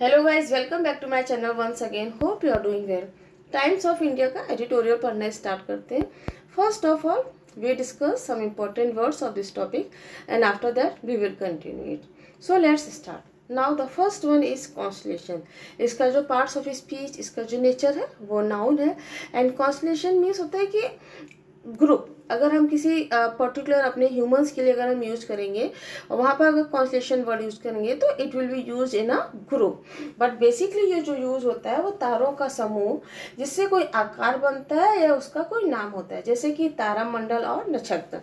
Hello guys, welcome back to my channel once again. Hope you are doing well. Times of India का editorial पढ़ना start करते हैं। First of all we discuss some important words of this topic and after that we will continue it. So let's start. Now the first one is constellation. इसका जो parts of speech, इसका जो nature है वो noun है। And constellation means होता है कि ग्रुप। अगर हम किसी पर्टिकुलर अपने ह्यूमंस के लिए अगर हम यूज करेंगे, वहाँ पर अगर कॉन्स्टलेशन वर्ड यूज करेंगे तो it will be use in a group. But basically ये जो यूज होता है वो तारों का समूह जिससे कोई आकार बनता है या उसका कोई नाम होता है, जैसे कि तारामंडल और नक्षत्र।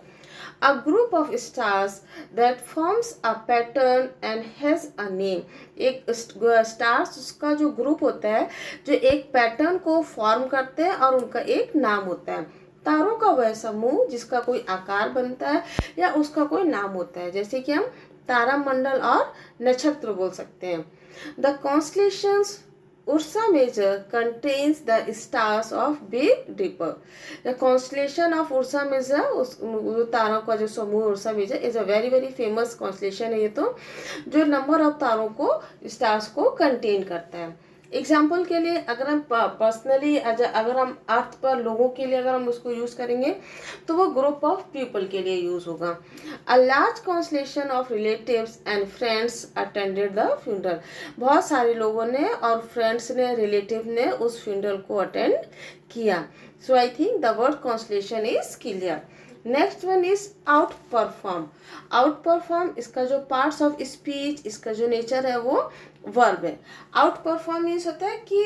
A group of stars that forms a pattern and has a name। एक स्टार्स उसका जो ग्रुप होता है जो एक पैटर्न को फॉर्म करते हैं और उनका एक नाम होता है। तारों का वह समूह जिसका कोई आकार बनता है या उसका कोई नाम होता है, जैसे कि हम तारामंडल और नक्षत्र बोल सकते हैं। The constellations Ursa Major contains the stars of Big Dipper। The constellation of Ursa Major, उस तारों का जो समूह Ursa Major is a very very famous constellation है ये, तो जो नंबर ऑफ तारों को, स्टार्स को कंटेन करता है। एग्जाम्पल के लिए अगर हम पर्सनली अगर हम अर्थ पर लोगों के लिए अगर हम उसको यूज करेंगे तो वो ग्रुप ऑफ पीपल के लिए यूज होगा। A large constellation of relatives and friends attended the funeral. बहुत सारे लोगों ने और फ्रेंड्स ने, रिलेटिव ने उस फ्यूनरल को अटेंड किया। So I think the word constellation is clear. Next one is outperform. Outperform, इसका जो पार्ट्स ऑफ स्पीच, इसका जो नेचर है वो वर्ब है। आउट परफॉर्म मीन्स होता है कि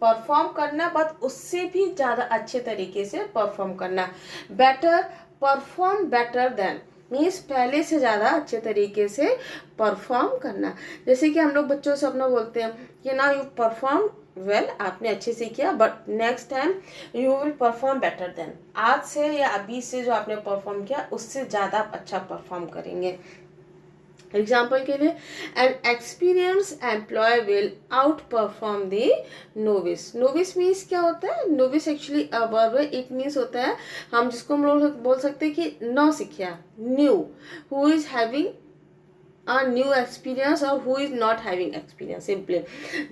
परफॉर्म करना, बट उससे भी ज़्यादा अच्छे तरीके से परफॉर्म करना। Better, perform better than means पहले से ज़्यादा अच्छे तरीके से परफॉर्म करना। जैसे कि हम लोग बच्चों से अपना बोलते हैं कि ना यू परफॉर्म वेल, आपने अच्छे से किया, but next time you will perform better than. आज से या अभी से जो आपने परफॉर्म किया उससे ज़्यादा आप अच्छा परफॉर्म करेंगे। एग्जाम्पल के लिए, an experience employ will outperform the novice. Novice means क्या होता है? नोविस एक्चुअली अ वर्ब है। इट मीन्स होता है हम जिसको हम लोग बोल सकते हैं कि नौ सिखिया, new, who is having a new experience or who is not having experience. Simply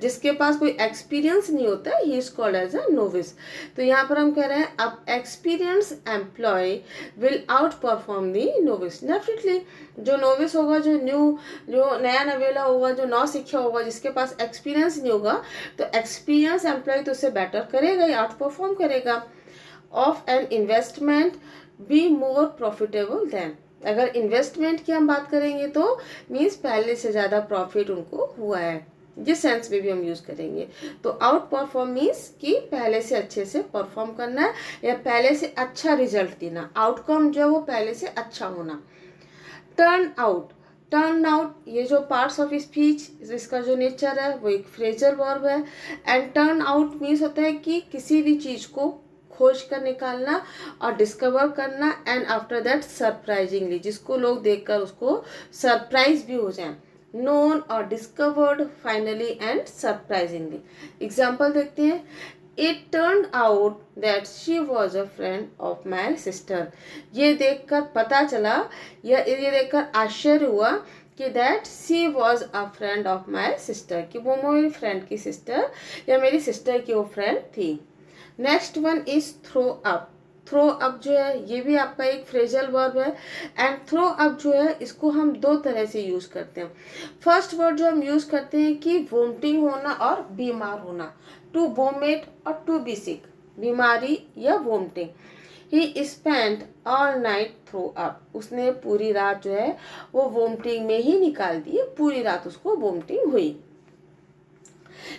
जिसके पास कोई एक्सपीरियंस नहीं होता ही is called as a novice. तो यहाँ पर हम कह रहे हैं अब experience employ will outperform the novice. Definitely जो नोविस होगा, जो नया नवेला होगा, जो नौ सीखा होगा, जिसके पास एक्सपीरियंस नहीं होगा, तो एक्सपीरियंस एम्प्लॉय तो उससे बेटर करेगा ही, आउट परफॉर्म करेगा। Of an investment be more profitable than. अगर इन्वेस्टमेंट की हम बात करेंगे तो मीन्स पहले से ज़्यादा प्रॉफिट उनको हुआ है, जिस सेंस में भी हम यूज़ करेंगे। तो आउट परफॉर्म मीन्स कि पहले से अच्छे से परफॉर्म करना है या पहले से अच्छा रिजल्ट देना, आउटकम जो है वो पहले से अच्छा होना। टर्न आउट, टर्न आउट ये जो पार्ट्स ऑफ स्पीच, इसका जो नेचर है वो एक फ्रेजल वर्ब है। एंड टर्न आउट मीन्स होता है कि किसी भी चीज़ को खोज कर निकालना और डिस्कवर करना, एंड आफ्टर दैट सरप्राइजिंगली, जिसको लोग देखकर उसको सरप्राइज भी हो जाए। नोन और discovered finally and surprisingly. Example देखते हैं। It turn out that she was a friend of my sister. ये देखकर पता चला या ये देखकर आश्चर्य हुआ कि that she was a friend of my sister, कि वो मेरी फ्रेंड की सिस्टर या मेरी सिस्टर की वो फ्रेंड थी। Next one is throw up. Throw up जो है ये भी आपका एक फ्रेजल वर्ब है। एंड थ्रो अप जो है इसको हम दो तरह से यूज करते हैं। फर्स्ट वर्ड जो हम यूज करते हैं कि वोमिटिंग होना और बीमार होना, टू वोमिट और टू बी सिक, बीमारी या vomiting. He spent all night throw up, उसने पूरी रात जो है वो वोमिटिंग में ही निकाल दी, पूरी रात उसको वोमिटिंग हुई।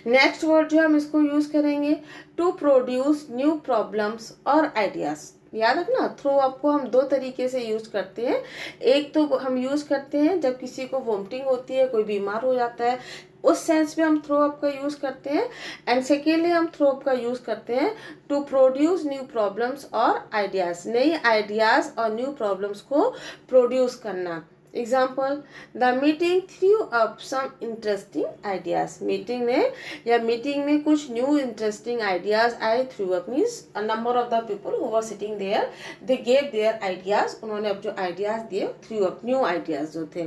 नेक्स्ट वर्ड जो हम इसको यूज करेंगे, टू प्रोड्यूस न्यू प्रॉब्लम्स और आइडियाज। याद रखना, थ्रो अप को हम दो तरीके से यूज करते हैं। एक तो हम यूज करते हैं जब किसी को वोमिटिंग होती है, कोई बीमार हो जाता है, उस सेंस में हम थ्रो अप का यूज करते हैं। एंड सेकेंडली हम थ्रो अप का यूज करते हैं टू प्रोड्यूस न्यू प्रॉब्लम्स और आइडियाज, नई आइडियाज और न्यू प्रॉब्लम्स को प्रोड्यूस करना। Example, the meeting threw up some interesting ideas. Meeting ने या मीटिंग में कुछ न्यू इंटरेस्टिंग आइडियाज आए। Threw up means a number of the people who were sitting there, they gave their ideas, उन्होंने अब जो आइडियाज दिए थ्रू अप, न्यू आइडियाज जो थे।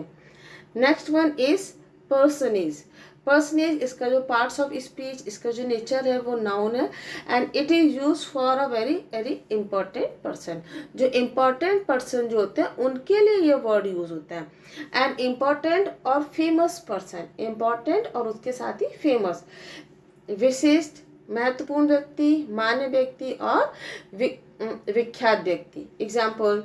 Next one is personage. Personage इसका जो पार्ट्स ऑफ स्पीच, इसका जो नेचर है वो नाउन है, and it is use for a very very important person. जो इम्पॉर्टेंट पर्सन जो होते हैं उनके लिए ये वर्ड यूज होता है। एंड इम्पॉर्टेंट और फेमस पर्सन, इम्पॉर्टेंट और उसके साथ ही फेमस, विशिष्ट, महत्वपूर्ण व्यक्ति, मान्य व्यक्ति और विख्यात व्यक्ति। Example,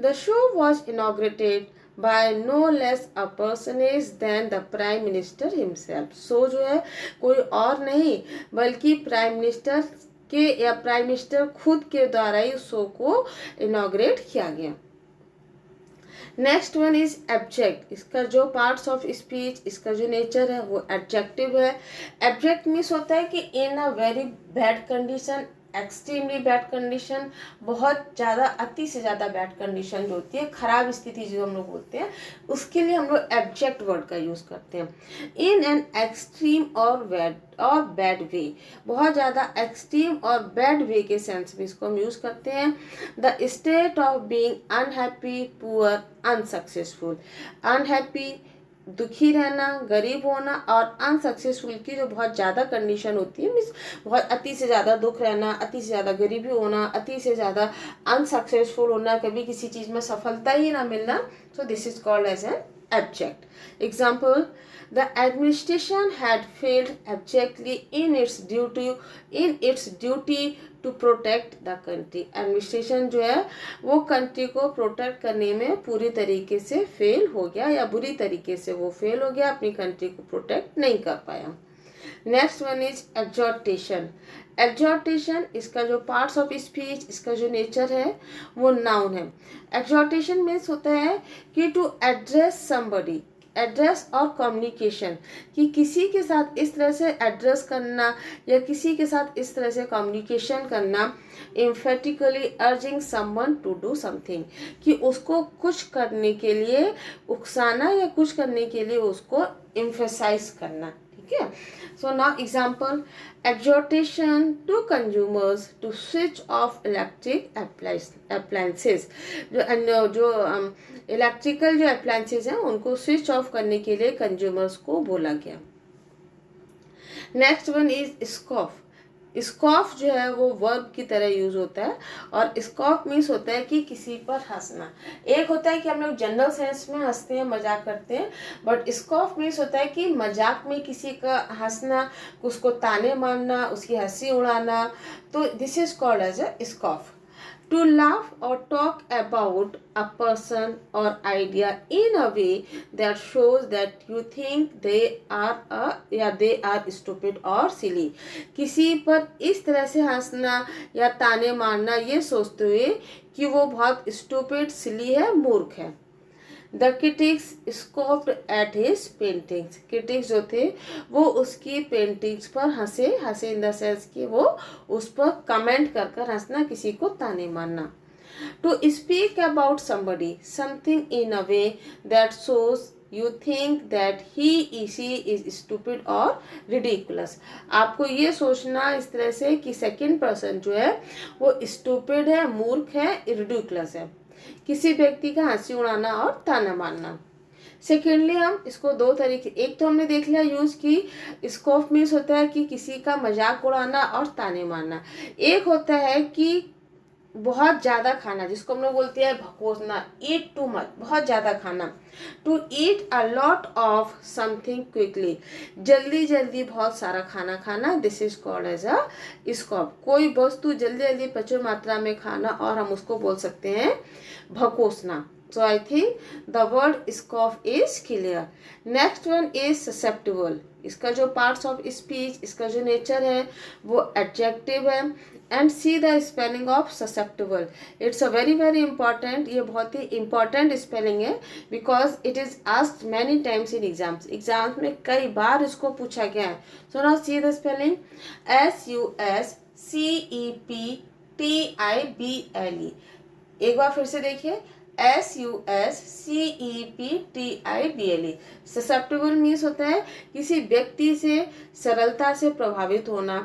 the show was inaugurated by no less a personage than the prime minister himself। सो जो है कोई और नहीं बल्कि प्राइम मिनिस्टर के या प्राइम मिनिस्टर खुद के द्वारा ही शो को इनॉग्रेट किया गया। Next one is abject. इसका जो पार्ट्स ऑफ स्पीच, इसका जो नेचर है वो एडजेक्टिव है। एब्जेक्ट मीन्स होता है कि in a very bad condition, extremely bad condition, बहुत ज़्यादा, अति से ज़्यादा बैड कंडीशन जो होती है, खराब स्थिति जो हम लोग बोलते हैं, उसके लिए हम लोग एब्जेक्ट वर्ड का यूज़ करते हैं। इन एन एक्सट्रीम और बैड वे, बहुत ज़्यादा एक्सट्रीम और बैड वे के सेंस में इसको हम यूज़ करते हैं। The state of being unhappy, poor, unsuccessful. Unhappy दुखी रहना, गरीब होना, और अनसक्सेसफुल की जो बहुत ज़्यादा कंडीशन होती है, मीन्स बहुत अति से ज़्यादा दुख रहना, अति से ज़्यादा गरीबी होना, अति से ज़्यादा अनसक्सेसफुल होना, कभी किसी चीज़ में सफलता ही ना मिलना। So this is called as an abject. Example, the administration had failed abjectly in its duty to protect the country. Administration जो है वो कंट्री को प्रोटेक्ट करने में पूरी तरीके से फेल हो गया, या बुरी तरीके से वो फेल हो गया, अपनी कंट्री को प्रोटेक्ट नहीं कर पाया। Next one is exhortation. Exhortation इसका जो पार्ट्स ऑफ स्पीच, इसका जो नेचर है वो नाउन है। एग्जॉर्टेशन मीन्स होता है कि टू एड्रेस समबडी, एड्रेस और कम्युनिकेशन, कि किसी के साथ इस तरह से एड्रेस करना या किसी के साथ इस तरह से कम्युनिकेशन करना, emphatically urging someone to do something, कि उसको कुछ करने के लिए उकसाना या कुछ करने के लिए उसको एम्फेसाइज करना। ठीक है। So now example, exhortation to consumers to switch off electric appliances। जो इलेक्ट्रिकल जो अप्लायंसेज हैं उनको स्विच ऑफ करने के लिए कंज्यूमर्स को बोला गया। Next one is scoff. Scoff जो है वो वर्ब की तरह यूज होता है, और स्कॉफ मीन्स होता है कि किसी पर हंसना। एक होता है कि हम लोग जनरल सेंस में हंसते हैं, मजाक करते हैं, बट स्कॉफ मीन्स होता है कि मजाक में किसी का हंसना, उसको ताने मारना, उसकी हंसी उड़ाना। तो this is called as a scoff. To laugh or talk about a person or idea in a way that shows that you think they are stupid or silly। किसी पर इस तरह से हंसना या ताने मारना ये सोचते हुए कि वो बहुत स्टूपिड, सिली है, मूर्ख है। The critics scoffed at his paintings. Critics जो थे वो उसकी पेंटिंग्स पर हंसे इन द सेंस कि वो उस पर कमेंट कर हंसना, किसी को ताने मारना। To speak about somebody something in a way that shows you think that he she is stupid और रिडिकुलस। आपको ये सोचना इस तरह से कि सेकेंड पर्सन जो है वो स्टूपिड है, मूर्ख है, रिडिकुलस है। किसी व्यक्ति का हंसी उड़ाना और ताना मारना। सेकेंडली हम इसको दो तरीके, एक तो हमने देख लिया यूज की स्कॉफ मीन्स होता है कि किसी का मजाक उड़ाना और ताने मारना। एक होता है कि बहुत ज़्यादा खाना, जिसको हम लोग बोलते हैं भकोसना, ईट टू मच, बहुत ज़्यादा खाना। To eat a lot of something quickly, जल्दी जल्दी बहुत सारा खाना खाना। This is called as a scoff. कोई वस्तु जल्दी जल्दी प्रचुर मात्रा में खाना, और हम उसको बोल सकते हैं भकोसना। So I think the word scoff is clear. Next one is susceptible. इसका जो parts of speech, इसका जो nature है वो adjective है। And see the spelling of susceptible. It's a very very important, ये बहुत ही important spelling है, because it is asked many times in exams. Exams में कई बार इसको पूछा गया है। So now see the spelling, SUSCEPTIBLE। एक बार फिर से देखिए, SUSCEPTIBLE। ससेप्टेबल मीन्स होता है किसी व्यक्ति से सरलता से प्रभावित होना,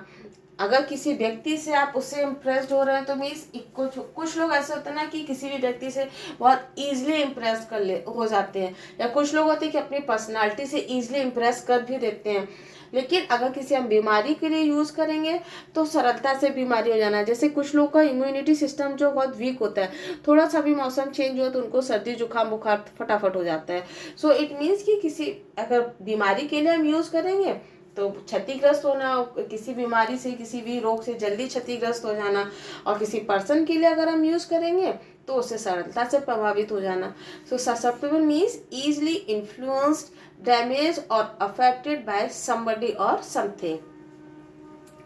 अगर किसी व्यक्ति से आप उससे इम्प्रेस्ड हो रहे हैं तो मीन्स कुछ लोग ऐसे होते हैं ना कि किसी भी व्यक्ति से बहुत ईजिली इम्प्रेस हो जाते हैं, या कुछ लोग होते हैं कि अपनी पर्सनालिटी से ईजिली इम्प्रेस कर भी देते हैं। लेकिन अगर किसी हम बीमारी के लिए यूज़ करेंगे तो सरलता से बीमारी हो जाना है। जैसे कुछ लोग का इम्यूनिटी सिस्टम जो बहुत वीक होता है, थोड़ा सा भी मौसम चेंज हो तो उनको सर्दी जुकाम बुखार फटाफट हो जाता है। सो इट मीन्स कि किसी अगर बीमारी के लिए हम यूज़ करेंगे तो क्षतिग्रस्त होना, किसी बीमारी से किसी भी रोग से जल्दी क्षतिग्रस्त हो जाना, और किसी पर्सन के लिए अगर हम यूज़ करेंगे तो उससे सरलता से प्रभावित हो जाना। So susceptible means easily influenced, damage or affected by somebody or something.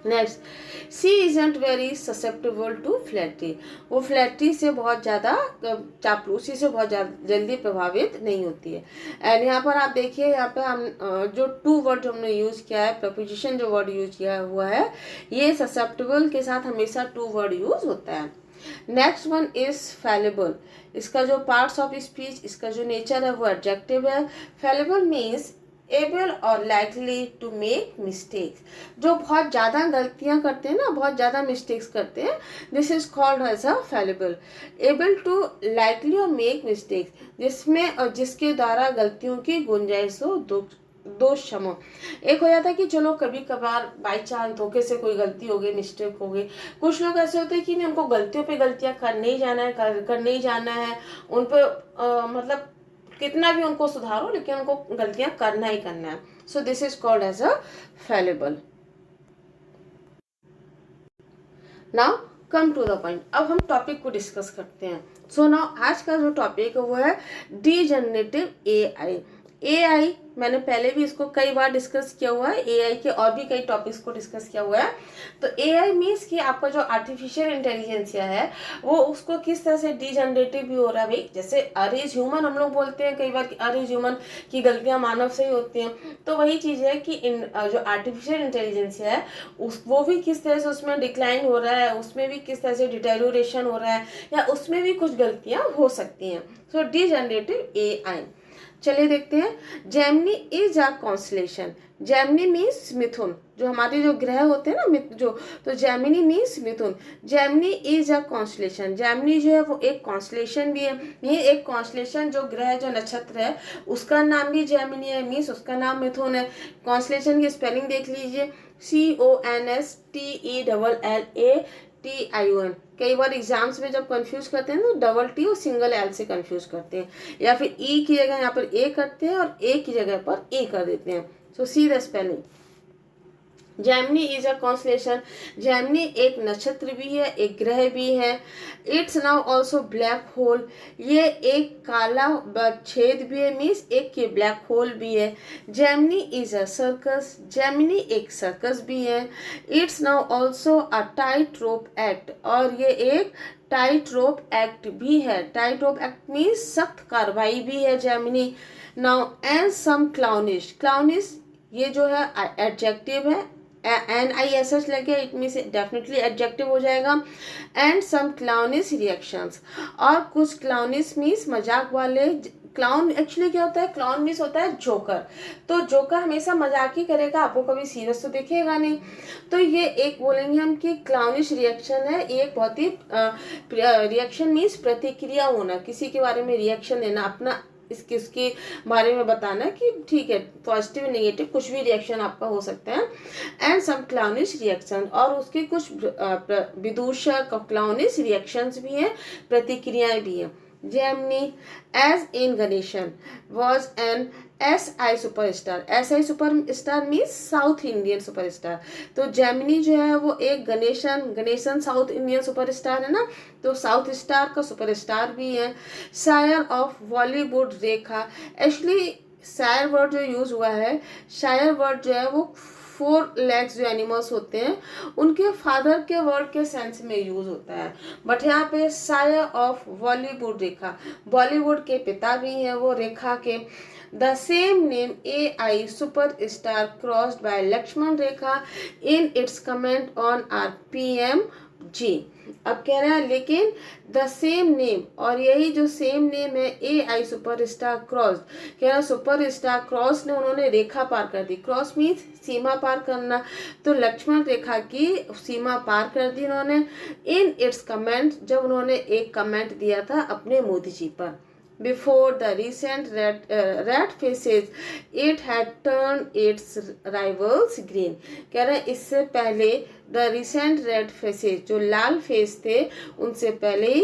Next, she isn't very susceptible to flattery. वो फ्लैटरी से बहुत ज़्यादा, चापलूसी से बहुत जल्दी प्रभावित नहीं होती है। एंड यहाँ पर आप देखिए, यहाँ पे हम जो टू वर्ड हमने यूज़ किया है, प्रपोजिशन जो वर्ड यूज किया हुआ है, ये ससेप्टेबल के साथ हमेशा टू वर्ड यूज होता है। Next one is fallible. इसका जो पार्ट्स ऑफ स्पीच, इसका जो नेचर है वो एडजेक्टिव है। फैलेबल मीन्स एबल और लाइकली टू मेक मिस्टेक्स। जो बहुत ज़्यादा गलतियां करते हैं ना, बहुत ज़्यादा मिस्टेक्स करते हैं, this is called as a fallible. Able to likely or make mistakes, जिसमें और जिसके द्वारा गलतियों की गुंजाइश हो, दोष क्षमो। एक हो जाता है कि चलो कभी कभार बाई चांस धोखे से कोई गलती हो गई, मिस्टेक हो गई। कुछ लोग ऐसे होते हैं कि उनको गलतियों पे गलतियां करने ही जाना है, करने ही जाना है, उन पर मतलब कितना भी उनको सुधारो लेकिन उनको गलतियां करना ही करना है। So this is called as a fallible. Now come to the point, अब हम टॉपिक को डिस्कस करते हैं। सो नाउ आज का जो टॉपिक है वो है डीजनरेटिव एआई। एआई मैंने पहले भी इसको कई बार डिस्कस किया हुआ है, एआई के और भी कई टॉपिक्स को डिस्कस किया हुआ है। तो एआई मीन्स कि आपका जो आर्टिफिशियल इंटेलिजेंसिया है वो उसको किस तरह से डीजनरेटिव भी हो रहा है। भाई जैसे अर इज ह्यूमन हम लोग बोलते हैं कई बार कि अर इज ह्यूमन, की गलतियां मानव से ही होती हैं। तो वही चीज़ है कि इन जो आर्टिफिशियल इंटेलिजेंसिया है वो भी किस तरह से उसमें डिक्लाइन हो रहा है, उसमें भी किस तरह से डिटेरियोरेशन हो रहा है, या उसमें भी कुछ गलतियां हो सकती हैं। सो डीजनरेटिव एआई, चलिए देखते हैं। Gemini is a constellation. Gemini means मिथुन, जो हमारे जो ग्रह होते हैं ना जो, तो जेमिनी मीन्स मिथुन। Gemini is a constellation. Gemini जो है वो एक कॉन्स्टलेशन भी है। ये एक कॉन्स्टलेशन जो ग्रह जो नक्षत्र है उसका नाम भी जेमिनी है, मीन्स उसका नाम मिथुन है। कॉन्स्टलेशन की स्पेलिंग देख लीजिए, CONSTELLATION। कई बार एग्जाम्स में जब कंफ्यूज करते हैं तो डबल टी और सिंगल एल से कंफ्यूज करते हैं, या फिर ई की जगह यहाँ पर ए करते हैं और ए की जगह पर ए कर देते हैं। So see the spelling. Gemini is a constellation. Gemini एक नक्षत्र भी है, एक ग्रह भी है। It's now also black hole. ये एक काला छेद भी है, मीन्स एक ये ब्लैक होल भी है। Gemini is a circus. Gemini एक सर्कस भी है। It's now also a tight rope act. और ये एक टाइट रोप एक्ट भी है। टाइट रोप एक्ट मीन्स सख्त कार्रवाई भी है Gemini. Now and some clownish. Clownish ये जो है एडजेक्टिव है, NISH लगे, इट मीन्स डेफिनेटली एडजेक्टिव हो जाएगा। एंड सम क्लाउनिश रिएक्शंस, और कुछ क्लाउनिश मीन्स मजाक वाले। क्लाउन एक्चुअली क्या होता है, क्लाउन मीन्स होता है जोकर। तो जोकर हमेशा मजाक ही करेगा, आपको कभी सीरियस तो दिखेगा नहीं। तो ये एक बोलेंगे हम कि क्लाउनिश रिएक्शन है। एक बहुत ही रिएक्शन मीन्स प्रतिक्रिया होना, किसी के बारे में रिएक्शन देना, अपना इसके बारे में बताना कि ठीक है, पॉजिटिव नेगेटिव कुछ भी रिएक्शन आपका हो सकता है। एंड सम क्लाउनिश रिएक्शन, और उसके कुछ विदूषक क्लाउनिश रिएक्शंस भी हैं, प्रतिक्रियाएं भी हैं। Gemini as in Ganesan was an SI superstar. SI superstar means South Indian superstar. तो जेमिनी जो है वो एक गणेशन साउथ इंडियन सुपरस्टार है ना, तो साउथ स्टार का सुपरस्टार भी है। शायर ऑफ बॉलीवुड रेखा। एक्चुअली शायर वर्ड जो यूज हुआ है, शायर वर्ड जो है वो 4 legs जो एनिमल्स होते हैं उनके फादर के वर्ड के सेंस में यूज होता है। बट यहाँ पे शायर ऑफ बॉलीवुड रेखा, बॉलीवुड के पिता भी हैं वो रेखा के। The same name AI superstar crossed by Lakshman Rekha in its comment on our PMG। अब कह रहा है लेकिन द सेम नेम, और यही जो सेम नेम है ए आई सुपरस्टार क्रॉस, कह रहा है सुपरस्टार क्रॉस ने उन्होंने रेखा पार कर दी। क्रॉस मीन्स सीमा पार करना, तो लक्ष्मण रेखा की सीमा पार कर दी उन्होंने। इन इट्स कमेंट, जब उन्होंने एक कमेंट दिया था अपने मोदी जी पर। Before the recent rat faces, it had turned its rivals green. कह रहे हैं इससे पहले द रिसेंट रेड फेसेस, जो लाल फेस थे उनसे पहले ही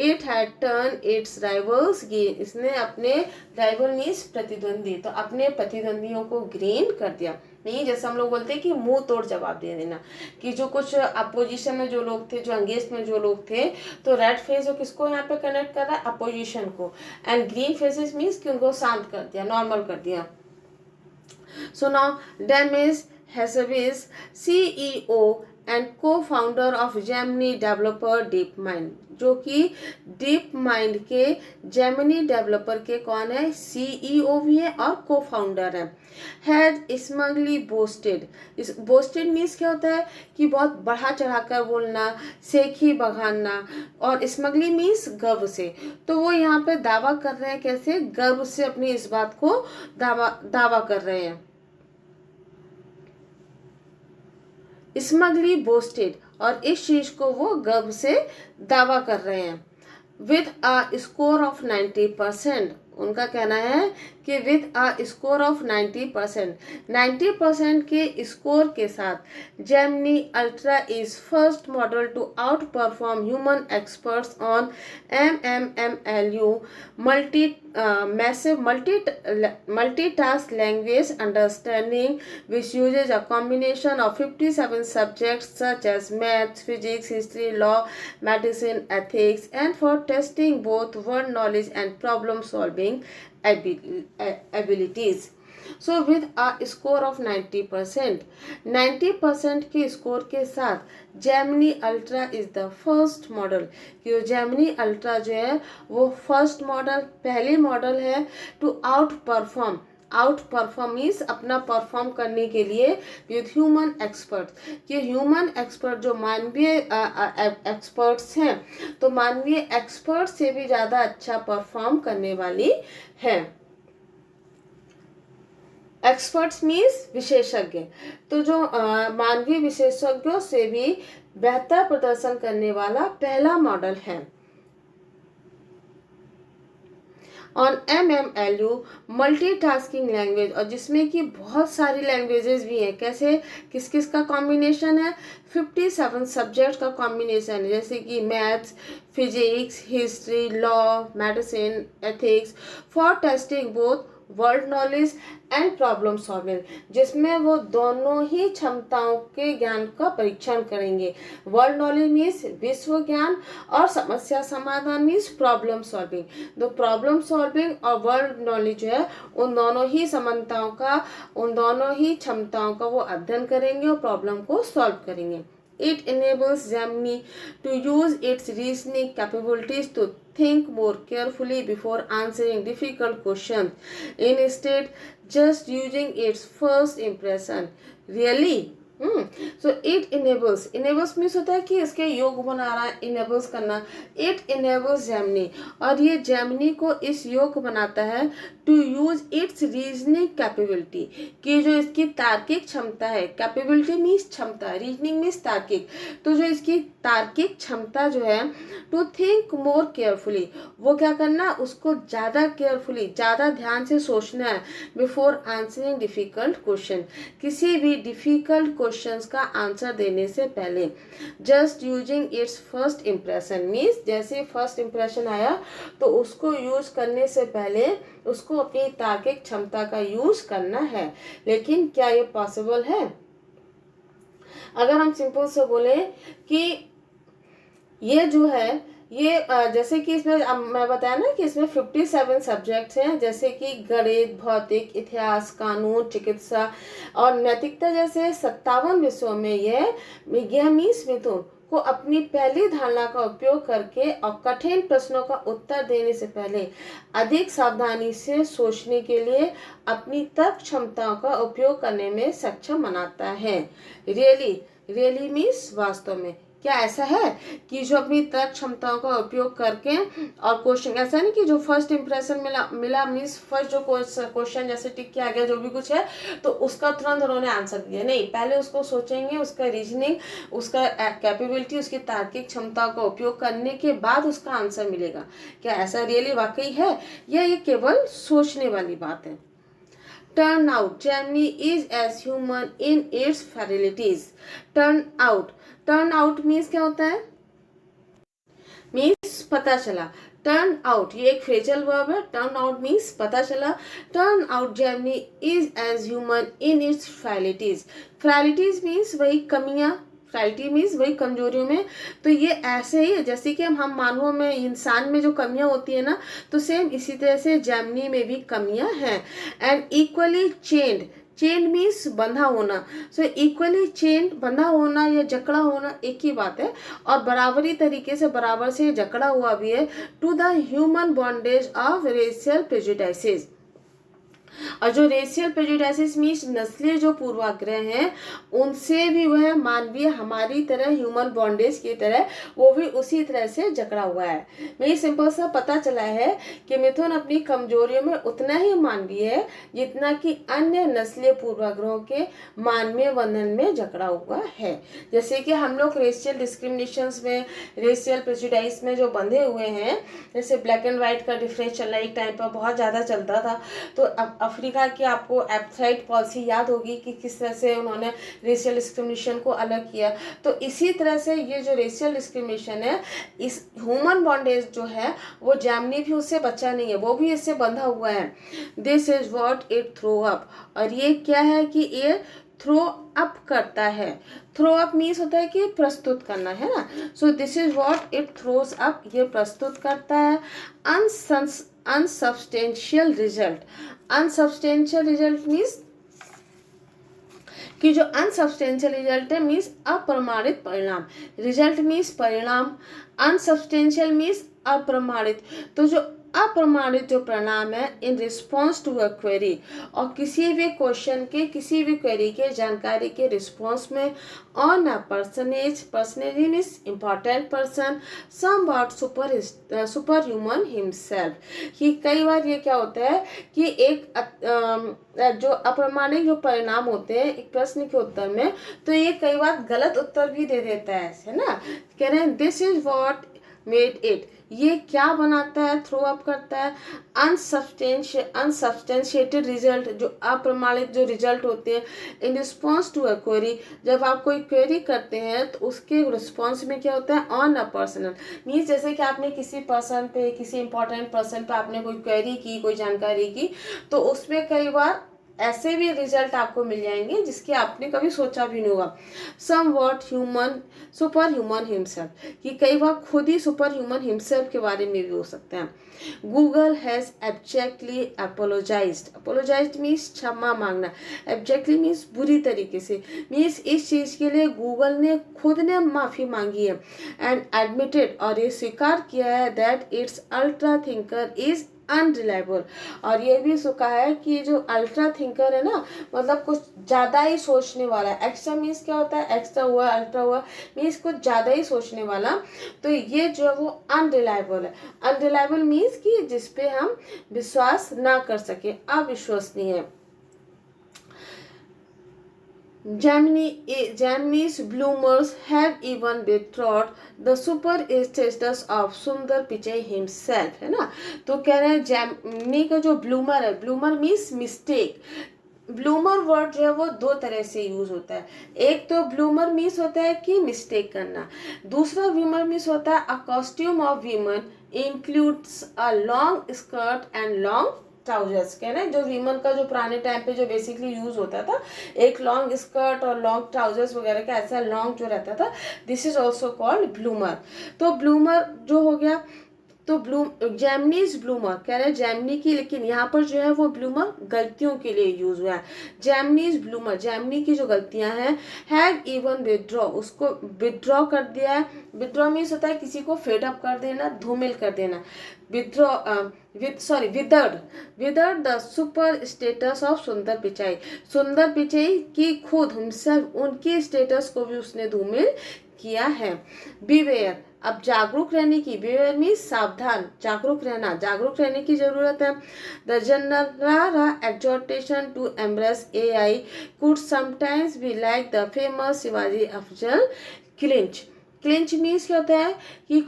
it had turn its rivals green, इसने अपने राइवल मीन्स प्रतिद्वंदी, तो अपने प्रतिद्वंदियों को ग्रीन कर दिया। नहीं, जैसे हम लोग बोलते हैं कि मुंह तोड़ जवाब दे देना, कि जो कुछ अपोजिशन में जो लोग थे, जो अंगेस्ट में जो लोग थे, तो रेड फेस जो किसको यहाँ पे कनेक्ट कर रहा है, अपोजिशन को, एंड ग्रीन फेसेस मीन्स कि उनको शांत कर दिया, नॉर्मल कर दिया। So now demise Hassabis, CEO and co-founder of Gemini developer DeepMind, जो कि डीप माइंड के जेमिनी डेवलपर के कौन है, CEO भी है और co-founder है। हैज स्मगली बोस्टेड, बोस्टेड मीन्स क्या होता है कि बहुत बढ़ा चढ़ाकर बोलना, सेखी बघाना, और स्मगली मीन्स गर्व से। तो वो यहाँ पे दावा कर रहे हैं, कैसे, गर्व से अपनी इस बात को दावा कर रहे हैं। स्मगली बोस्टेड, और इस चीज को वो गर्व से दावा कर रहे हैं। विद अ स्कोर ऑफ 90%, उनका कहना है कि विद अ स्कोर ऑफ 90% के स्कोर के साथ Gemini Ultra is first model to outperform human experts on MMMLU massive multitask language understanding, which uses a combination of 57 subjects such as maths, physics, history, law, medicine, ethics, and for testing both word knowledge and problem solving abilities. So with a score of 90% के score के साथ Gemini Ultra is the first model, कि Gemini ultra जो है वो first model, पहली model है to out perform means अपना परफॉर्म करने के लिए विद ह्यूमन एक्सपर्ट, कि ह्यूमन एक्सपर्ट जो मानवीय एक्सपर्ट्स हैं, तो मानवीय एक्सपर्ट से भी ज़्यादा अच्छा परफॉर्म करने वाली है। एक्सपर्ट्स मीन्स विशेषज्ञ, तो जो मानवीय विशेषज्ञों से भी बेहतर प्रदर्शन करने वाला पहला मॉडल है। ऑन MMLU मल्टीटास्किंग लैंग्वेज, और जिसमें कि बहुत सारी लैंग्वेजेस भी हैं, कैसे, किस किस का कॉम्बिनेशन है, 57 सब्जेक्ट का कॉम्बिनेशन है, जैसे कि maths, physics, history, law, medicine, ethics, for testing both world knowledge and problem solving, जिसमें वो दोनों ही क्षमताओं के ज्ञान का परीक्षण करेंगे। वर्ल्ड नॉलेज मीन्स विश्व ज्ञान, और समस्या समाधान मीन्स प्रॉब्लम सॉल्विंग। तो प्रॉब्लम सॉल्विंग और वर्ल्ड नॉलेज जो है, उन दोनों ही क्षमताओं का वो अध्ययन करेंगे और प्रॉब्लम को सॉल्व करेंगे। It enables Gemini to use its reasoning capabilities to think more carefully before answering difficult questions, instead just using its first impression. Really? So it enables means होता है कि इसके योग बना रहा है, enables करना, it enables Gemini, और ये Gemini को इस योग बनाता है to use its reasoning capability, कि जो इसकी तार्किक क्षमता है, capability means क्षमता, reasoning means तार्किक, तो जो इसकी तार्किक क्षमता जो है to think more carefully, वो क्या करना, उसको ज़्यादा केयरफुली, ज़्यादा ध्यान से सोचना है, before answering difficult question, किसी भी डिफिकल्ट क्वेश्चंस का आंसर देने से पहले। Just using its first impression means जैसे फर्स्ट इम्प्रेशन आया तो उसको यूज करने से पहले उसको अपनी तार्किक क्षमता का यूज करना है। लेकिन क्या ये पॉसिबल है? अगर हम सिंपल से बोले कि ये जो है ये जैसे कि इसमें मैं बताया ना कि इसमें 57 सब्जेक्ट्स हैं, जैसे कि गणित, भौतिक, इतिहास, कानून, चिकित्सा और नैतिकता जैसे 57 विषयों में यह मिथुन को अपनी पहली धारणा का उपयोग करके और कठिन प्रश्नों का उत्तर देने से पहले अधिक सावधानी से सोचने के लिए अपनी तर्क क्षमताओं का उपयोग करने में सक्षम बनाता है। रियली मीन्स वास्तव में, क्या ऐसा है कि जो अपनी तर्क क्षमताओं का उपयोग करके और क्वेश्चन, ऐसा नहीं कि जो फर्स्ट इंप्रेशन मिला मीन्स फर्स्ट जो क्वेश्चन जैसे टिक किया गया जो भी कुछ है तो उसका तुरंत उन्होंने आंसर दिया, नहीं, पहले उसको सोचेंगे, उसका रीजनिंग, उसका कैपेबिलिटी, उसकी तार्किक क्षमता का उपयोग करने के बाद उसका आंसर मिलेगा। क्या ऐसा रियली वाकई है या ये केवल सोचने वाली बात है? Turn out, Gemini is as human in its frailties. Turn out means क्या होता है? मीन्स पता चला। टर्न आउट ये एक फ्रेजल वर्ब है। टर्न आउट मीन्स पता चला। Turn out Gemini is as human in its frailties. Frailties means वही कमियां, फ्रैलिटी मीन्स वही कमजोरियों में। तो ये ऐसे ही जैसे कि हम मानवों में, इंसान में जो कमियां होती है ना, तो सेम इसी तरह से जेमिनी में भी कमियां हैं। And equally chained, chain means बंधा होना, सो इक्वली चेन बंधा होना या जकड़ा होना एक ही बात है, और बराबरी तरीके से बराबर से जकड़ा हुआ भी है to the human bondage of racial prejudices. और जो रेशियल प्रेजुडिसेस मीन्स नस्लीय जो पूर्वाग्रह हैं उनसे भी वह मानवीय हमारी तरह ह्यूमन बॉन्डेज की तरह वो भी उसी तरह से जकड़ा हुआ है। मेरी सिंपल सा पता चला है कि मिथुन अपनी कमजोरियों में उतना ही मानवीय है जितना कि अन्य नस्लीय पूर्वाग्रहों के मानवीय बंधन में जकड़ा हुआ है। जैसे कि हम लोग रेशियल डिस्क्रिमिनेशन में, रेशियल प्रेजुडाइज में जो बंधे हुए हैं, जैसे ब्लैक एंड व्हाइट का डिफरेंस चलना एक टाइम पर बहुत ज़्यादा चलता था। तो अब अफ्रीका की आपको एपथाइट पॉलिसी याद होगी कि किस तरह से उन्होंने रेशियल डिस्क्रिमिनेशन को अलग किया। तो इसी तरह से ये जो रेशियल डिस्क्रिमिनेशन है, इस ह्यूमन बॉन्डेज जो है वो जेमिनी भी उससे बचा नहीं है, वो भी इससे बंधा हुआ है। This is what it throw up, और ये क्या है कि ये थ्रो अप करता है। थ्रो अप मीन्स होता है कि प्रस्तुत करना, है ना। So this is what it throws up, ये प्रस्तुत करता है unsubstantial result. Unsubstantial result means कि जो अनसब्सटेंशियल रिजल्ट है मीन्स अप्रमाणित परिणाम। रिजल्ट मीन्स परिणाम, अनसब्सटेंशियल मीन्स अप्रमाणित। तो जो अप्रमाणित जो परिणाम है in response to a query, और किसी भी क्वेश्चन के, किसी भी क्वेरी के जानकारी के रिस्पॉन्स में on a personage means important person somewhat super human himself. कि कई बार ये क्या होता है कि एक जो अप्रमाणिक जो परिणाम होते हैं एक प्रश्न के उत्तर में, तो ये कई बार गलत उत्तर भी दे देता है ना। कह रहे हैं this is what made it, ये क्या बनाता है, थ्रो अप करता है अनसब्सटेंशिएटेड रिजल्ट, जो अप्रमाणित जो रिजल्ट होते हैं in response to a query. जब आप कोई क्वेरी करते हैं तो उसके रिस्पॉन्स में क्या होता है, ऑन अ पर्सनल मीन्स जैसे कि आपने किसी पर्सन पे, किसी इंपॉर्टेंट पर्सन पे आपने कोई क्वेरी की, कोई जानकारी की, तो उसमें कई बार ऐसे भी रिजल्ट आपको मिल जाएंगे जिसके आपने कभी सोचा भी नहीं होगा। Somewhat human superhuman himself, कि कई बार खुद ही सुपर ह्यूमन हिमसेल्फ के बारे में भी हो सकते हैं। Google has abjectly apologized, apologized means क्षमा मांगना, एब्जेक्टली मीन्स बुरी तरीके से, मीन्स इस चीज़ के लिए गूगल ने खुद ने माफ़ी मांगी है। एंड एडमिटेड, और ये स्वीकार किया है that it's ultra thinker is unreliable, और ये भी कहा है कि जो अल्ट्रा थिंकर है ना, मतलब कुछ ज़्यादा ही सोचने वाला है। एक्स्ट्रा मीन्स क्या होता है, एक्स्ट्रा हुआ, अल्ट्रा हुआ मीन्स कुछ ज़्यादा ही सोचने वाला, तो ये जो है वो अनरिलायबल है। अनरिलायबल मीन्स कि जिस पे हम विश्वास ना कर सके, अविश्वसनीय है। Gemini's bloomers have even betrothed the super status of Sundar Pichai himself, है ना। तो कह रहे हैं जेमिनी का जो ब्लूमर है, bloomer means mistake. Bloomer word जो है वो दो तरह से यूज होता है। एक तो ब्लूमर मीन्स होता है कि मिस्टेक करना, दूसरा ब्लूमर मीन्स होता है अ costume of women includes a long skirt and long trousers. कह रहे हैं जो वीमन का जो पुराने टाइम पे जो बेसिकली यूज होता था, एक लॉन्ग स्कर्ट और लॉन्ग ट्राउजर्स वगैरह का ऐसा लॉन्ग जो रहता था, this is also called bloomer. तो ब्लूमर जो हो गया, तो जैमनीज ब्लूमर कह रहे हैं जैमनी की, लेकिन यहाँ पर जो है वो ब्लूमर गलतियों के लिए यूज हुआ है। जैमनीज ब्लूमर, जैमनी की जो गलतियां हैं, हैव इवन विदड्रॉ, उसको विदड्रॉ कर दिया है। विदड्रॉ मीन्स होता है किसी को फेड अप कर देना, धूमिल कर देना। Withdraw withered the super status of सुंदर पिचाई, सुंदर पिचाई की खुद हिमसेल्फ उनके स्टेटस को भी उसने धूमिल किया है। बीवेयर, अब जागरूक रहने की, बीवेयर मीन्स सावधान, जागरूक रहना, जागरूक रहने की जरूरत है। The general exhortation to embrace AI could sometimes be like the famous Shivaji Afzal clinch. Clinch means क्या होता है कि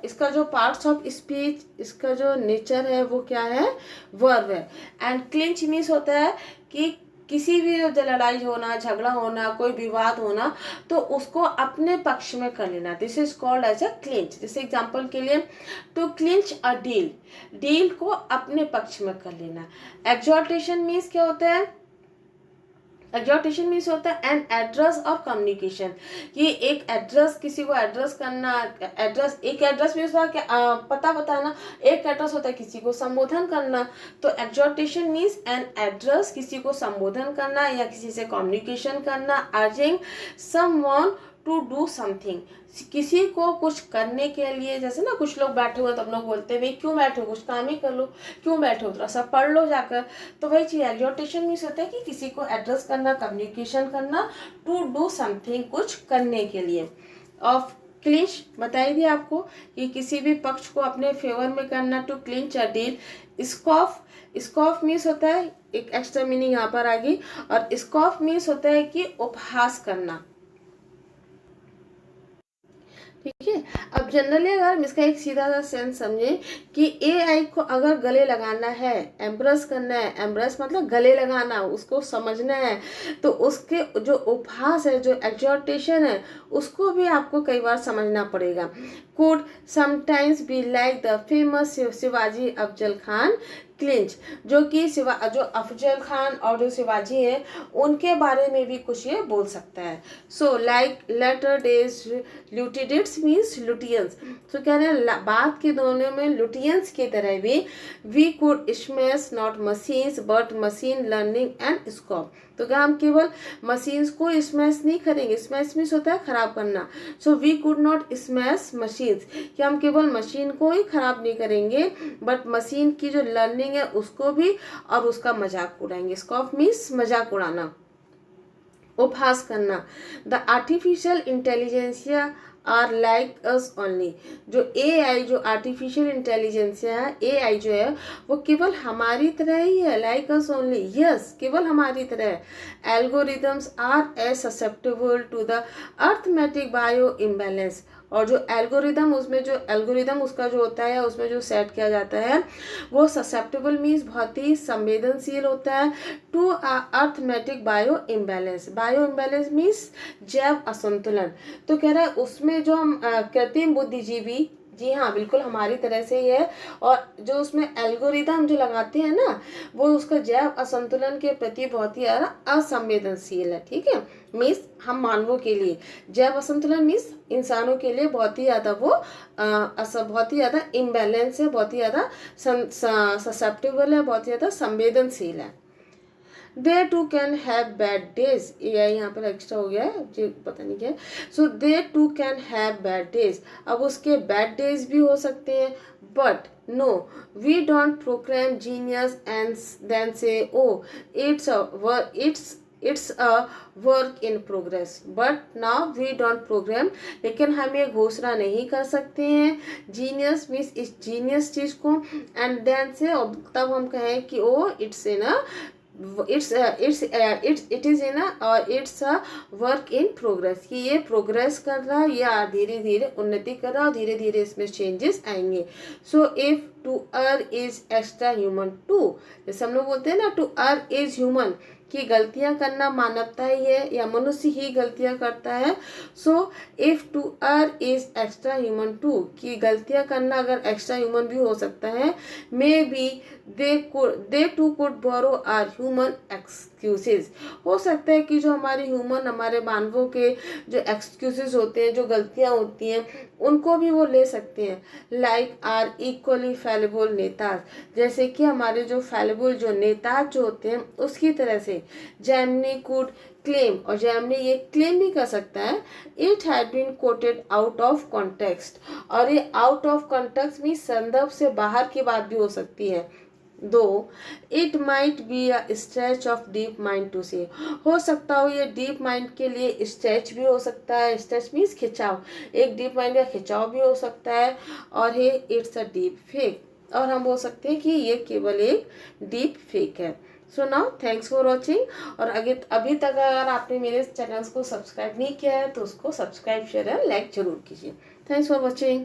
इसका जो पार्ट्स ऑफ स्पीच, इसका जो नेचर है वो क्या है, वर्ब है। एंड क्लिंच मीन्स होता है कि किसी भी जो लड़ाई होना, झगड़ा होना, कोई विवाद होना, तो उसको अपने पक्ष में कर लेना, this is called as a clinch. जैसे एग्जांपल के लिए, to clinch a deal, deal को अपने पक्ष में कर लेना। एक्सहॉर्टेशन मीन्स क्या होता है, एक्सहॉर्टेशन मीन्स होता है एन एड्रेस और कम्युनिकेशन, ये एक एड्रेस, किसी को एड्रेस करना, एड्रेस, एक एड्रेस मीन्स होता है पता बताना, एक एड्रेस होता है किसी को संबोधन करना। तो एक्सहॉर्टेशन मीन्स एन एड्रेस, किसी को संबोधन करना या किसी से कम्युनिकेशन करना। Urging someone to do something, किसी को कुछ करने के लिए, जैसे ना कुछ लोग बैठे हुए तो हम लोग बोलते हैं भाई क्यों बैठे हो, कुछ काम ही कर लो, क्यों बैठे हो, थोड़ा सा पढ़ लो जाकर। तो वही चीज एक्सहॉर्टेशन मीन्स होता है कि किसी को एड्रेस करना, कम्युनिकेशन करना, टू डू समथिंग, कुछ करने के लिए। ऑफ क्लिंच बताई थी आपको कि किसी भी पक्ष को अपने फेवर में करना, to clinch a deal. Scoff, scoff means होता है, एक एक्स्ट्रा मीनिंग यहाँ पर आ गई, और स्कॉफ मीन्स होता है कि उपहास करना, ठीक है। अब जनरली अगर हम इसका एक सीधा सा सेंस समझें कि एआई को अगर गले लगाना है, एम्ब्रेस करना है, एम्ब्रेस मतलब गले लगाना, उसको समझना है, तो उसके जो उपहास है, जो एक्सहॉर्टेशन है, उसको भी आपको कई बार समझना पड़ेगा। Could sometimes be like the famous Shivaji Afzal Khan clinch, जो कि जो अफजल खान और जो शिवाजी हैं उनके बारे में भी कुछ ये बोल सकता है। सो लाइक लेटर डेज ल्यूटिडिट्स मीन्स लुटियंस, तो कह रहे हैं बात के दोनों में लुटियंस की तरह भी we could smash not machines but machine learning and scope, तो क्या हम केवल मशीन्स को स्मैश नहीं करेंगे, स्मैश मीन्स होता है खराब करना। So we could not smash machines, कि हम केवल मशीन को ही खराब नहीं करेंगे बट मशीन की जो लर्निंग है उसको भी, और उसका मजाक उड़ाएंगे। स्कॉफ मीन्स मजाक उड़ाना, उपहास करना। The artificial intelligentsia are like us only, जो एआई, जो आर्टिफिशियल इंटेलिजेंसिया है, एआई जो है वो केवल हमारी तरह ही है, लाइक अस ओनली, यस, केवल हमारी तरह है। Algorithms are as susceptible to the arithmetic bio imbalance, और जो एल्गोरिदम, उसमें जो एल्गोरिदम उसका जो होता है, उसमें जो सेट किया जाता है वो ससेप्टेबल मीन्स बहुत ही संवेदनशील होता है, to arithmetic bio imbalance, bio imbalance means जैव असंतुलन। तो कह रहा है उसमें जो हम कृत्रिम बुद्धिजीवी, जी हाँ बिल्कुल हमारी तरह से ही है, और जो उसमें एल्गोरिदम जो लगाते हैं ना, वो उसका जैव असंतुलन के प्रति बहुत ही ज़्यादा असंवेदनशील है, ठीक है। मीन्स हम मानवों के लिए जैव असंतुलन मीन्स इंसानों के लिए बहुत ही ज़्यादा वो बहुत ही ज़्यादा इम्बैलेंस है, बहुत ही ज़्यादा ससेप्टेबल है, बहुत ही ज़्यादा संवेदनशील है। They too can have bad days, ये यहाँ पर एक्स्ट्रा हो गया है, मुझे पता नहीं क्या है। So they too can have bad days, अब उसके बैड डेज भी हो सकते हैं, but no we don't program genius and then say oh it's a work in progress, but now we don't program, लेकिन हम ये घोषणा नहीं कर सकते हैं जीनियस मीन्स इस जीनियस चीज को, एंड देन से तब हम कहें कि oh it's in a it is in its a work in progress, कि ये प्रोग्रेस कर रहा है या धीरे धीरे उन्नति कर रहा है, धीरे धीरे इसमें चेंजेस आएंगे। So if to err is extra human too, जैसे हम लोग बोलते हैं ना टू अर्न इज ह्यूमन, कि गलतियां करना मानवता ही है या मनुष्य ही गलतियां करता है। So if to err is extra human too, कि गलतियां करना अगर एक्स्ट्रा ह्यूमन भी हो सकता है, maybe they too could borrow our human ex, excuses. हो सकता है कि जो हमारे मानवों के जो एक्सक्यूजेज होते हैं, जो गलतियां होती हैं, उनको भी वो ले सकते हैं। लाइक आर इक्वली फैलेबल नेता, जैसे कि हमारे जो फैलेबल जो नेता जो होते हैं उसकी तरह से जेमिनी कुड क्लेम, और जेमिनी ये क्लेम भी कर सकता है, it had been quoted out of context. और ये आउट ऑफ कॉन्टेक्स्ट में संदर्भ से बाहर की बात भी हो सकती है। Though it might be a stretch of DeepMind to say, हो सकता हो ये डीप माइंड के लिए स्ट्रेच भी हो सकता है। स्ट्रेच मीन्स खिंचाव, एक डीप माइंड का खिंचाव भी हो सकता है। और ये इट्स अ डीप फेक, और हम बोल सकते हैं कि ये केवल एक डीप फेक है। So now thanks for watching. और अभी तक अगर आपने मेरे चैनल्स को सब्सक्राइब नहीं किया है तो उसको सब्सक्राइब शेयर एंड लाइक जरूर कीजिए। Thanks for watching.